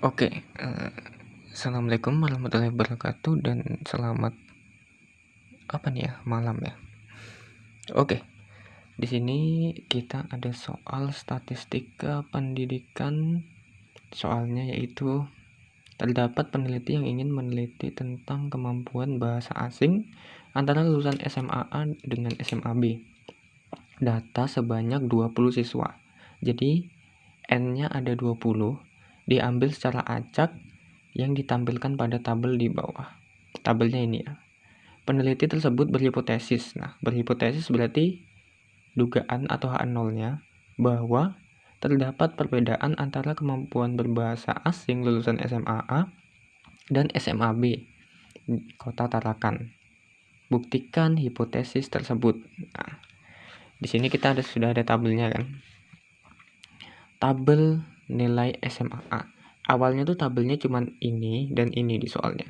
Oke, assalamualaikum warahmatullahi wabarakatuh dan selamat malam ya. Oke, di sini kita ada soal statistika pendidikan. Soalnya yaitu terdapat peneliti yang ingin meneliti tentang kemampuan bahasa asing antara lulusan SMA-A dengan SMA-B. Data sebanyak 20 siswa. Jadi N-nya ada 20, diambil secara acak yang ditampilkan pada tabel di bawah. Tabelnya ini ya. Peneliti tersebut berhipotesis. Nah, berhipotesis berarti dugaan atau H0-nya bahwa terdapat perbedaan antara kemampuan berbahasa asing lulusan SMA-A dan SMA-B Kota Tarakan. Buktikan hipotesis tersebut. Nah, di sini kita sudah ada tabelnya kan. Tabel nilai SMA-A. Awalnya tuh tabelnya cuma ini dan ini di soalnya.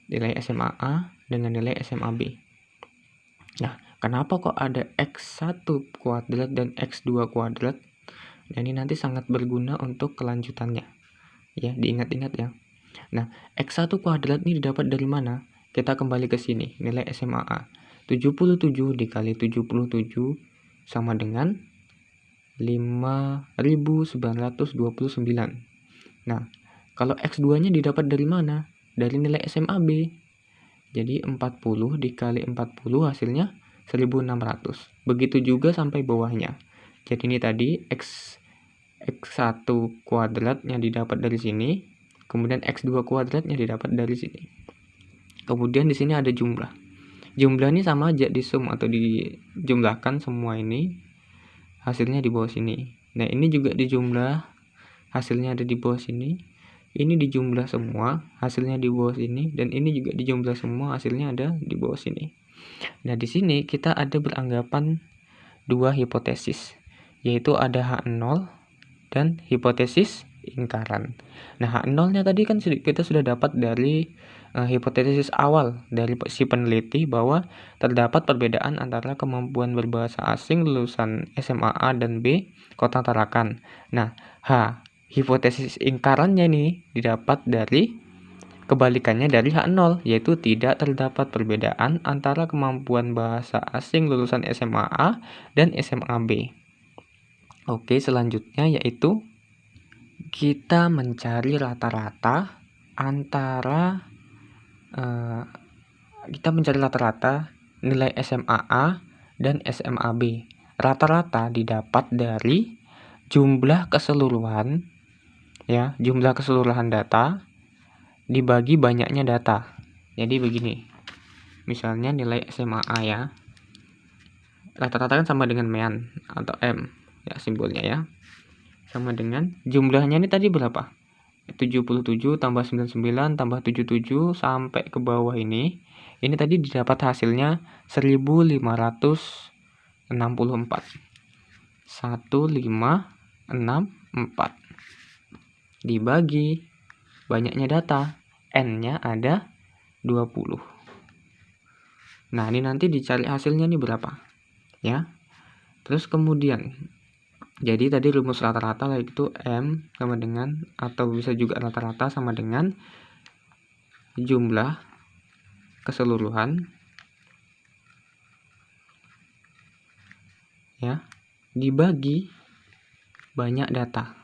Nilai SMA-A dengan nilai SMA-B. Nah, kenapa kok ada X1 kuadrat dan X2 kuadrat? Nah, ini nanti sangat berguna untuk kelanjutannya. Ya, diingat-ingat ya. Nah, X1 kuadrat ini didapat dari mana? Kita kembali ke sini, nilai SMA-A. 77 dikali 77 sama dengan 5.929. Nah, kalau X2-nya didapat dari mana? Dari nilai SMA-B. Jadi 40 dikali 40 hasilnya 1600. Begitu juga sampai bawahnya. Jadi ini tadi X1 kuadratnya didapat dari sini, kemudian X2 kuadratnya didapat dari sini. Kemudian di sini ada jumlah. Jumlah ini sama aja di sum atau dijumlahkan semua ini, hasilnya di bawah sini. Nah, ini juga dijumlah, hasilnya ada di bawah sini. Ini dijumlah semua, hasilnya di bawah sini, dan ini juga dijumlah semua, hasilnya ada di bawah sini. Nah, di sini kita ada beranggapan dua hipotesis, yaitu ada H0 dan hipotesis ingkaran. Nah, H0-nya tadi kan kita sudah dapat dari hipotesis awal dari si peneliti bahwa terdapat perbedaan antara kemampuan berbahasa asing lulusan SMA-A dan B Kota Tarakan. Nah, hipotesis ingkarannya nih didapat dari kebalikannya dari H0, yaitu tidak terdapat perbedaan antara kemampuan bahasa asing lulusan SMA-A dan SMA-B. Oke, selanjutnya yaitu kita mencari rata-rata antara nilai SMA-A dan SMA-B. Rata-rata didapat dari jumlah keseluruhan data dibagi banyaknya data. Jadi begini. Misalnya nilai SMA-A ya. Rata-rata kan sama dengan MEAN atau M ya simbolnya ya. Sama dengan jumlahnya ini tadi berapa? 77 tambah 99 tambah 77 sampai ke bawah ini. Ini tadi didapat hasilnya 1564. 1564 dibagi banyaknya data, N-nya ada 20. Nah, ini nanti dicari hasilnya nih berapa ya. Terus kemudian jadi tadi rumus rata-rata yaitu M sama dengan, atau bisa juga rata-rata sama dengan jumlah keseluruhan ya dibagi banyak data.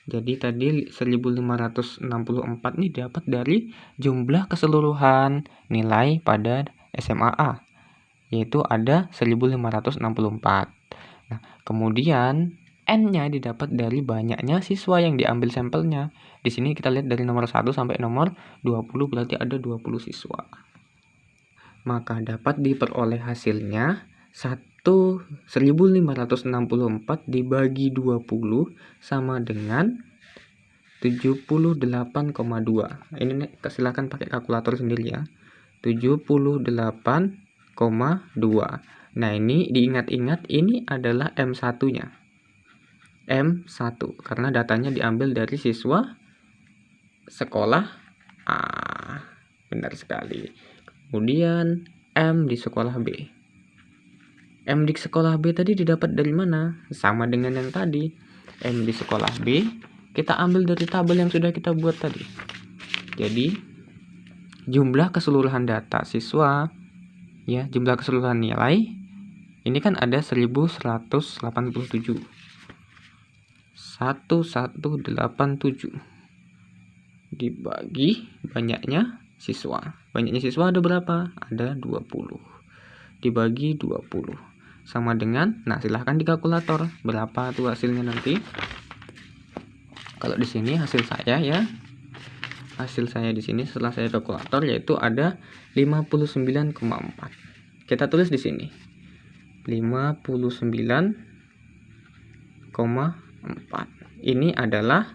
Jadi tadi 1564 nih dapat dari jumlah keseluruhan nilai pada SMA-A, yaitu ada 1564. Nah, kemudian N-nya didapat dari banyaknya siswa yang diambil sampelnya. Di sini kita lihat dari nomor 1 sampai nomor 20 berarti ada 20 siswa. Maka dapat diperoleh hasilnya 1564 dibagi 20 sama dengan 78,2. Ini silakan pakai kalkulator sendiri ya. 78,2. Nah, ini diingat-ingat ini adalah M1-nya. M1 karena datanya diambil dari siswa sekolah A. Benar sekali. Kemudian M di sekolah B. M di sekolah B tadi didapat dari mana? Sama dengan yang tadi. M di sekolah B kita ambil dari tabel yang sudah kita buat tadi. Jadi jumlah keseluruhan data siswa, ya, jumlah keseluruhan nilai ini kan ada 1187. 1187 dibagi banyaknya siswa. Banyaknya siswa ada berapa? Ada 20. Dibagi 20 sama dengan, nah silahkan di kalkulator berapa tuh hasilnya nanti. Kalau di sini hasil saya ya, hasil saya di sini setelah saya kalkulator yaitu ada 59,4. Kita tulis di sini 59,4. Ini adalah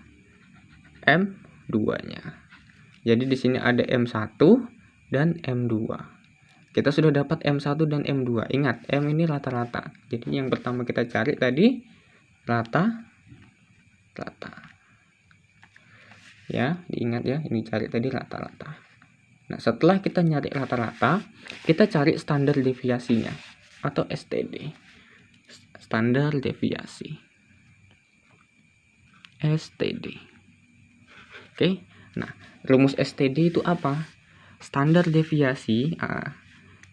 M2-nya. Jadi di sini ada M1 dan M2. Kita sudah dapat M1 dan M2. Ingat, M ini rata-rata. Jadi yang pertama kita cari tadi rata-rata. Ya, diingat ya, ini cari tadi rata-rata. Nah, setelah kita nyari rata-rata, kita cari standar deviasinya atau STD. Standar deviasi. STD. Oke. Nah, rumus STD itu apa? Standar deviasi,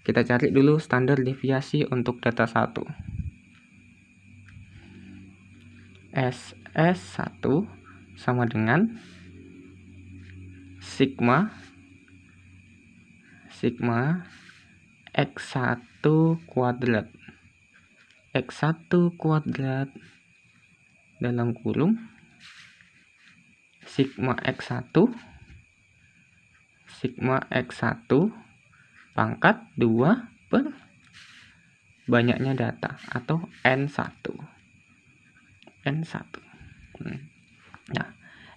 kita cari dulu standar deviasi untuk data 1. SS1 sama dengan sigma X1 kuadrat. X1 kuadrat dalam kurung sigma X1 pangkat 2 per banyaknya data atau N1. Nah,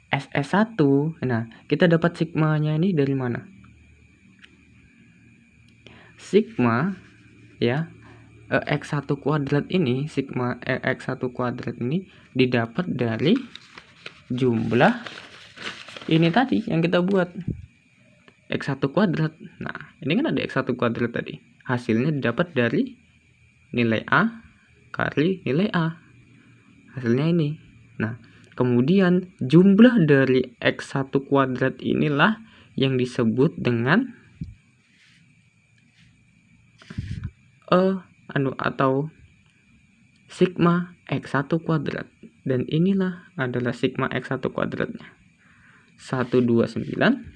SS1, nah kita dapat sigmanya ini dari mana? Sigma ya, X1 kuadrat ini, sigma X1 kuadrat ini didapat dari jumlah ini tadi yang kita buat. X1 kuadrat. Nah, ini kan ada X1 kuadrat tadi. Hasilnya didapat dari nilai A kali nilai A. Hasilnya ini. Nah, kemudian jumlah dari X1 kuadrat inilah yang disebut dengan atau sigma X1 kuadrat. Dan inilah adalah sigma X1 kuadratnya. 129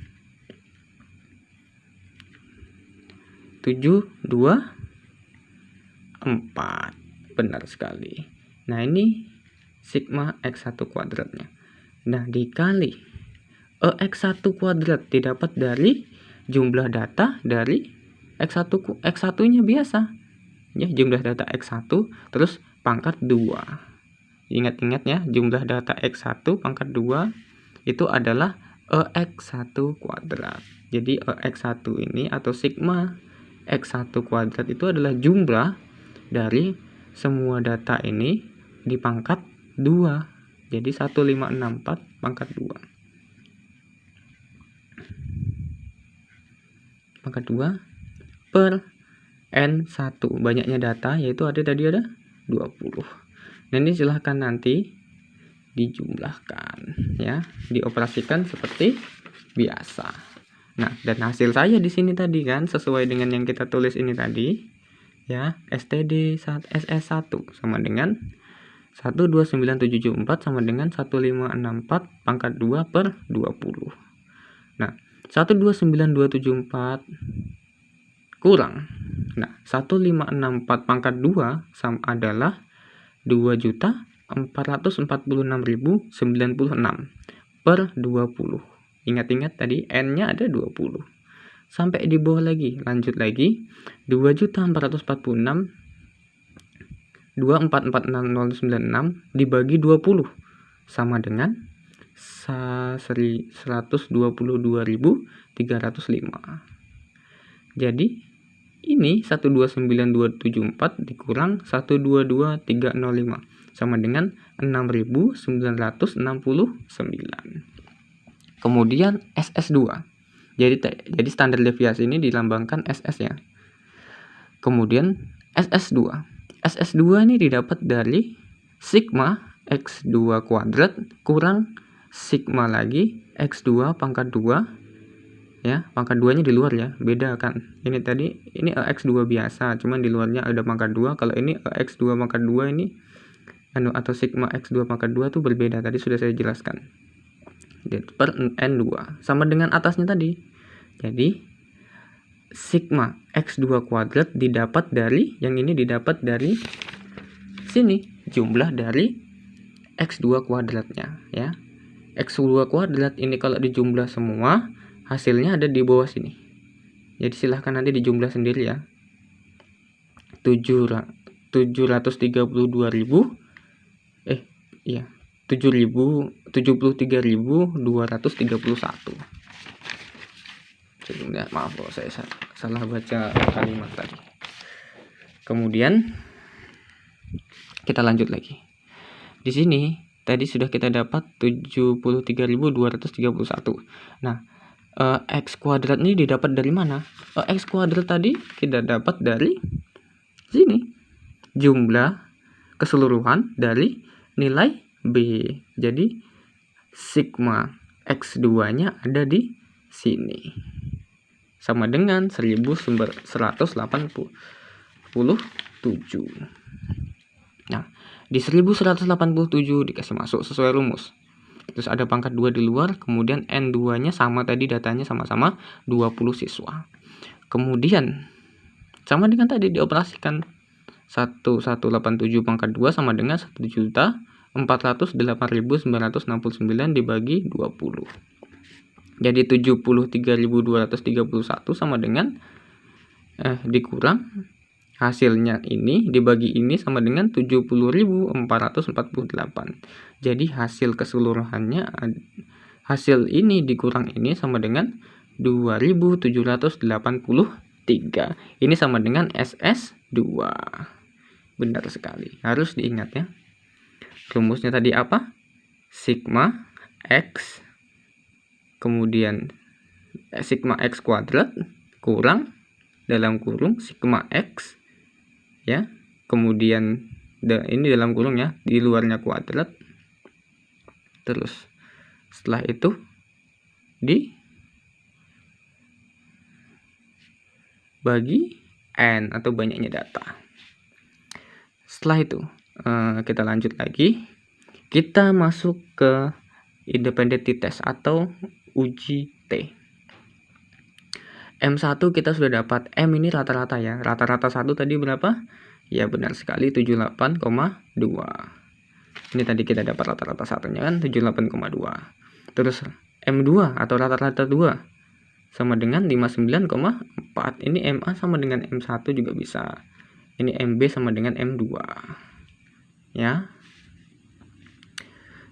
724. Benar sekali. Nah, ini sigma X1 kuadratnya. Nah, dikali X1 kuadrat didapat dari jumlah data dari X1-nya biasa. Ya, jumlah data X1 terus pangkat 2. Ingat-ingat ya, jumlah data X1 pangkat 2 itu adalah X1 kuadrat. Jadi X1 ini atau sigma X1 kuadrat itu adalah jumlah dari semua data ini dipangkat 2. Jadi 1564 pangkat 2. Pangkat 2 per N1. Banyaknya data yaitu ada 20. Nah, ini silahkan nanti dijumlahkan ya, dioperasikan seperti biasa. Nah, dan hasil saya di sini tadi kan sesuai dengan yang kita tulis ini tadi ya, STD SS1 sama dengan 12974 sama dengan 1564 pangkat 2 per 20. Nah, 12974 kurang. Nah, 1564 pangkat 2 sama adalah 2.446.096 per 20. Ingat-ingat tadi N-nya ada 20. Sampai di bawah lagi, lanjut lagi. 2.446.096 dibagi 20 sama dengan 122.305. Jadi ini 129.274 dikurang 122.305 sama dengan 6.969. Kemudian SS2. Jadi standar deviasi ini dilambangkan SS ya. Kemudian SS2. SS2 ini didapat dari sigma X2 kuadrat kurang sigma lagi X2 pangkat 2, ya, pangkat 2 nya di luar ya, beda kan. Ini tadi ini X2 biasa, cuman di luarnya ada pangkat 2. Kalau ini X2 pangkat 2 ini atau sigma X2 pangkat 2 tuh berbeda, tadi sudah saya jelaskan. Per N2 sama dengan atasnya tadi. Jadi sigma X2 kuadrat didapat dari, yang ini didapat dari sini, jumlah dari X2 kuadratnya, ya. X2 kuadrat ini kalau dijumlah semua, hasilnya ada di bawah sini. Jadi silahkan nanti dijumlah sendiri ya. 73.231. Maaf kalau saya salah baca kalimat tadi. Kemudian kita lanjut lagi. Di sini tadi sudah kita dapat 73.231. Nah, X kuadrat ini didapat dari mana? X kuadrat tadi kita dapat dari sini, jumlah keseluruhan dari nilai B. Jadi sigma X2 nya ada di sini, sama dengan 1187. Nah, di 1187 dikasih masuk sesuai rumus. Terus ada pangkat 2 di luar, kemudian N2 nya sama tadi, datanya sama-sama 20 siswa. Kemudian sama dengan tadi dioperasikan, 1187 pangkat 2 sama dengan 1.408.969 dibagi 20. Jadi 73.231 sama dengan dikurang hasilnya ini dibagi ini sama dengan 70.448. Jadi hasil keseluruhannya, hasil ini dikurang ini sama dengan 2.783. Ini sama dengan SS2. Benar sekali, harus diingat ya. Rumusnya tadi apa? Sigma X, kemudian sigma X kuadrat kurang dalam kurung sigma X, ya, kemudian ini dalam kurung ya, di luarnya kuadrat. Terus setelah itu dibagi N atau banyaknya data. Setelah itu kita lanjut lagi, kita masuk ke independent test atau uji T. M1 kita sudah dapat. M ini rata-rata ya. Rata-rata 1 tadi berapa? Ya benar sekali, 78,2. Ini tadi kita dapat rata-rata satunya kan 78,2. Terus M2 atau rata-rata 2 sama dengan 59,4. Ini MA sama dengan M1 juga bisa. Ini MB sama dengan M2. Ya.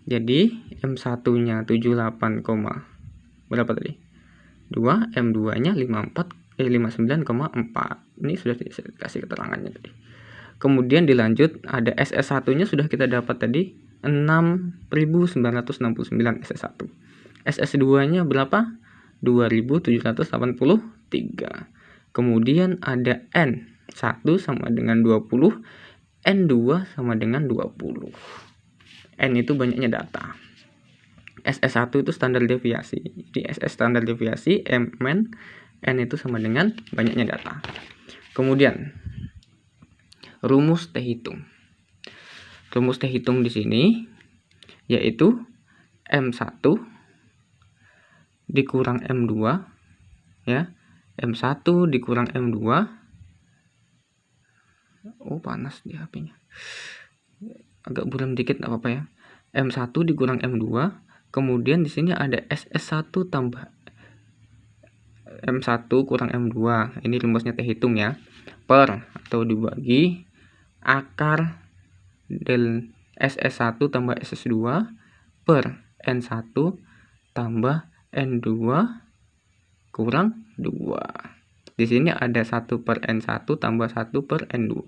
Jadi M1-nya 78, berapa tadi? 2, M2-nya 59,4. Ini sudah dikasih keterangannya tadi. Kemudian dilanjut ada SS1-nya sudah kita dapat tadi 6.969 SS1. SS2-nya berapa? 2.783. Kemudian ada N1 sama dengan 20, N2 sama dengan 20. N itu banyaknya data. SS1 itu standar deviasi. Jadi SS standar deviasi, N itu sama dengan banyaknya data. Kemudian rumus T hitung. Rumus T hitung di sini yaitu M1 dikurang M2, ya. M1 dikurang M2. Oh, panas di HP-nya. Agak buram dikit enggak apa-apa ya. M1 dikurang M2, kemudian di sini ada SS1 tambah M1 kurang M2. Ini rumusnya T hitung ya. Per atau dibagi akar del SS1 tambah SS2 per N1 tambah N2 kurang 2. Di sini ada 1 per N1 tambah 1 per N2.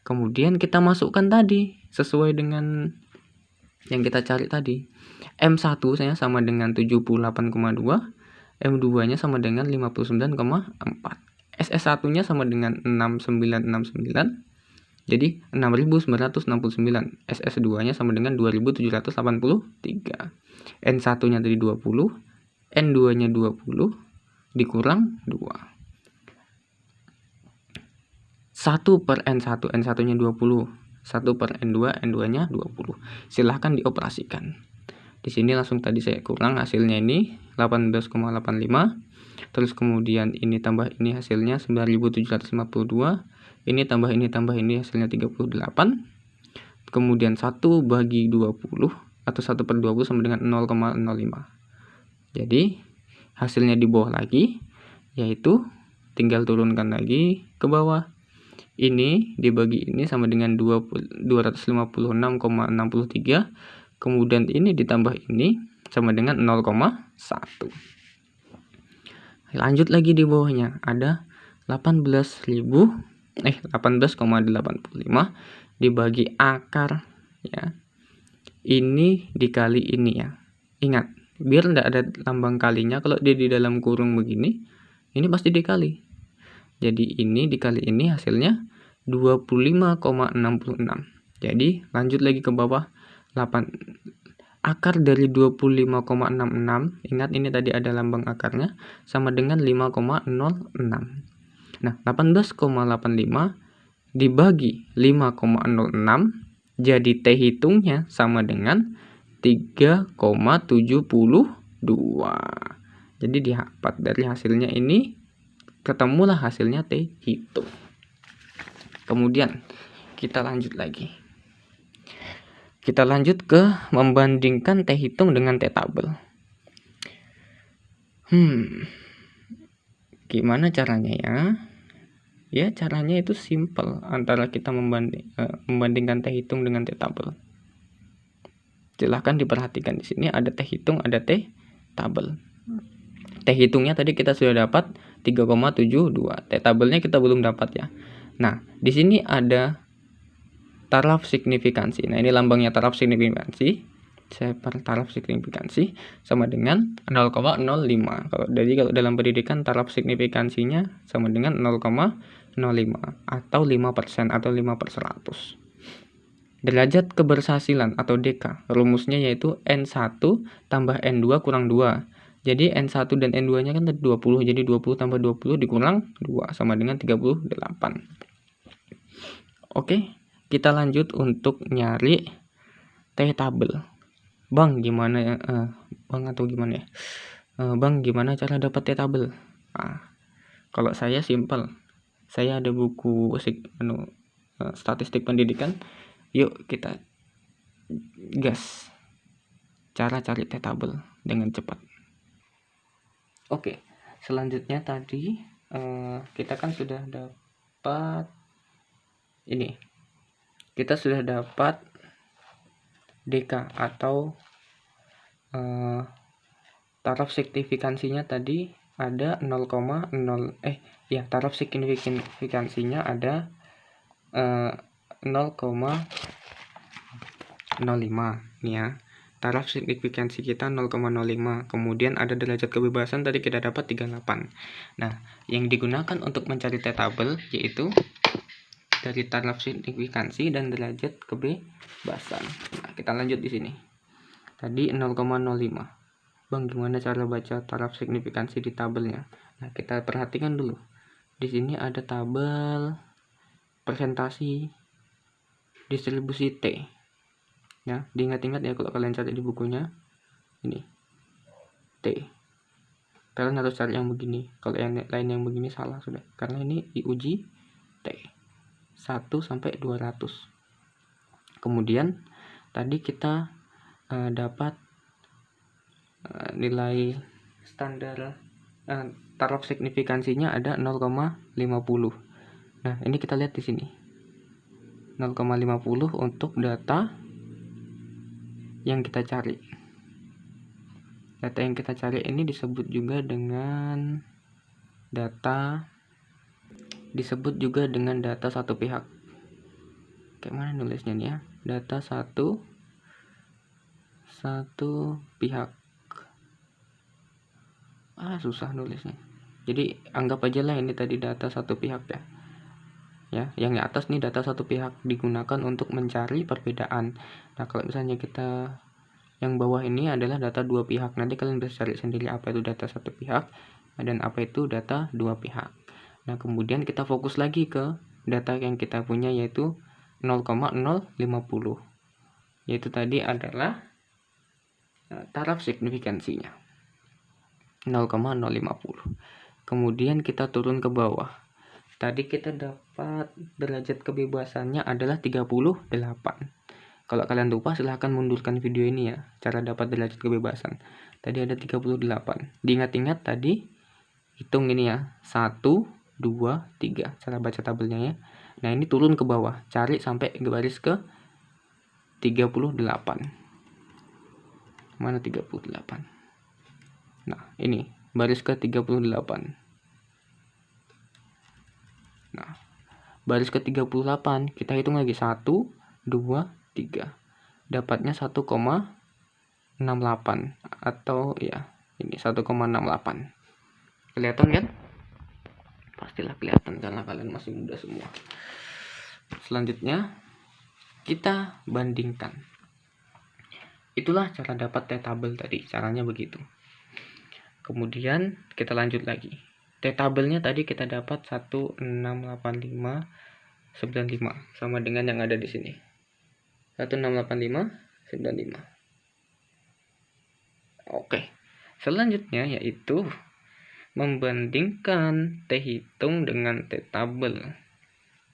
Kemudian kita masukkan tadi sesuai dengan yang kita cari tadi. M1 saya sama dengan 78,2, M2-nya sama dengan 59,4. SS1-nya sama dengan 6969, Jadi 6.969. SS2-nya sama dengan 2.783. N1-nya tadi 20, N2-nya 20 dikurang 2. 1 per N1, N1-nya 20. 1 per N2, N2-nya 20. Silahkan dioperasikan. Di sini langsung tadi saya kurang hasilnya ini 18,85. Terus kemudian ini tambah ini hasilnya 9.752. Ini tambah ini hasilnya 38. Kemudian 1 bagi 20 atau 1 per 20 sama dengan 0,05. Jadi hasilnya di bawah lagi, yaitu tinggal turunkan lagi ke bawah. Ini dibagi ini sama dengan 256,63. Kemudian ini ditambah ini sama dengan 0,1. Lanjut lagi di bawahnya ada 18,85 dibagi akar ya. Ini dikali ini ya. Ingat, biar tidak ada lambang kalinya, kalau dia di dalam kurung begini, ini pasti dikali. Jadi ini dikali ini hasilnya 25,66. Jadi lanjut lagi ke bawah, 8 akar dari 25,66, ingat ini tadi ada lambang akarnya, sama dengan 5,06. Nah, 18,85 dibagi 5,06, jadi T hitungnya sama dengan 3,72. Jadi didapat dari hasilnya ini, ketemulah hasilnya T hitung. Kemudian kita lanjut lagi. Kita lanjut ke membandingkan T hitung dengan T tabel. Gimana caranya ya? Ya, caranya itu simple antara kita membandingkan T hitung dengan T tabel. Silahkan diperhatikan di sini ada T hitung, ada T tabel. T hitungnya tadi kita sudah dapat 3,72. T tabelnya kita belum dapat ya. Nah, di sini ada taraf signifikansi. Nah, ini lambangnya taraf signifikansi. Saya taraf signifikansi sama dengan 0,05. Kalau dalam pendidikan taraf signifikansinya sama dengan 0,05 atau 5% atau 5/100. Derajat keberhasilan atau DK, rumusnya yaitu N1 tambah N2 kurang 2. Jadi N1 dan N2-nya kan 20, jadi 20 tambah 20 dikurang 2 sama dengan 38. Oke, kita lanjut untuk nyari T tabel. Bang, gimana ya? Bang gimana cara dapat T tabel? Kalau saya simple. Saya ada buku statistik pendidikan. Yuk kita gas. Cara cari T tabel dengan cepat. Oke, selanjutnya tadi kita kan sudah dapat ini. Kita sudah dapat DK atau taraf signifikansinya tadi ada 0,0 taraf signifikansinya ada 0,05 nih ya. Taraf signifikansi kita 0,05. Kemudian ada derajat kebebasan tadi kita dapat 38. Nah, yang digunakan untuk mencari T tabel yaitu dari taraf signifikansi dan derajat kebebasan. Nah, kita lanjut di sini. Tadi 0,05. Bang, gimana cara baca taraf signifikansi di tabelnya? Nah, kita perhatikan dulu. Di sini ada tabel presentasi distribusi T. Ya, diingat-ingat ya kalau kalian cari di bukunya. Ini T. Kalian harus cari yang begini. Kalau yang lain yang begini salah sudah. Karena ini diuji T 1 sampai 200. Kemudian tadi kita dapat nilai standar taraf signifikansinya ada 0,50. Nah, ini kita lihat di sini. 0,50 untuk data yang kita cari. Data yang kita cari ini disebut juga dengan data satu pihak. Kayak mana nulisnya nih ya? Data satu pihak. Susah nulisnya. Jadi anggap aja lah ini tadi data satu pihak ya. Ya, yang di atas nih data satu pihak digunakan untuk mencari perbedaan. Nah, kalau misalnya kita yang bawah ini adalah data dua pihak. Nanti kalian bisa cari sendiri apa itu data satu pihak dan apa itu data dua pihak. Nah, kemudian kita fokus lagi ke data yang kita punya yaitu 0,050. Yaitu tadi adalah taraf signifikansinya. 0,050. Kemudian kita turun ke bawah. Tadi kita dapat derajat kebebasannya adalah 38. Kalau kalian lupa silahkan mundurkan video ini ya, cara dapat derajat kebebasan. Tadi ada 38. Diingat-ingat tadi, hitung ini ya, 1, 2, 3. Cara baca tabelnya ya. Nah ini turun ke bawah, cari sampai garis ke 38. Mana 38? Nah ini, baris ke 38. Nah, baris ke 38 kita hitung lagi 1, 2, 3. Dapatnya 1,68 atau ya ini 1,68. Kelihatan kan? Pastilah kelihatan karena kalian masih muda semua. Selanjutnya kita bandingkan. Itulah cara dapat T-tabel tadi, caranya begitu. Kemudian kita lanjut lagi. T-tabelnya tadi kita dapat 168595 sama dengan yang ada di sini. 168595. Oke. Selanjutnya yaitu membandingkan T hitung dengan T-tabel.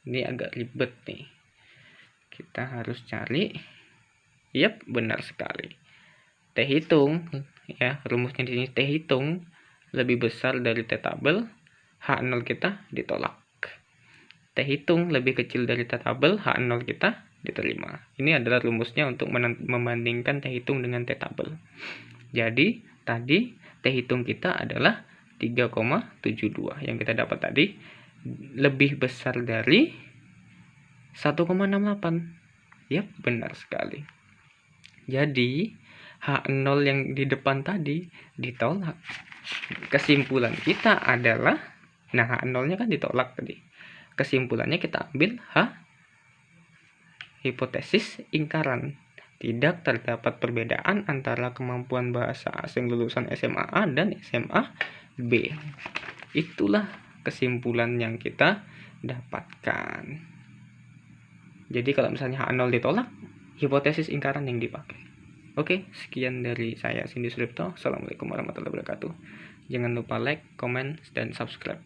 Ini agak ribet nih. Kita harus cari. Yap, benar sekali. T hitung ya, rumusnya di sini T hitung lebih besar dari T-tabel, H0 kita ditolak. T hitung lebih kecil dari T-tabel, H0 kita diterima. Ini adalah rumusnya untuk membandingkan T hitung dengan T-tabel. Jadi, tadi T hitung kita adalah 3,72. Yang kita dapat tadi lebih besar dari 1,68. Yap, benar sekali. Jadi, H0 yang di depan tadi ditolak. Kesimpulan kita adalah, nah H0-nya kan ditolak tadi. Kesimpulannya kita ambil H, hipotesis ingkaran. Tidak terdapat perbedaan antara kemampuan bahasa asing lulusan SMA A dan SMA B. Itulah kesimpulan yang kita dapatkan. Jadi kalau misalnya H0 ditolak, hipotesis ingkaran yang dipakai. Oke, sekian dari saya Cindy Suripto. Assalamualaikum warahmatullahi wabarakatuh. Jangan lupa like, comment, dan subscribe.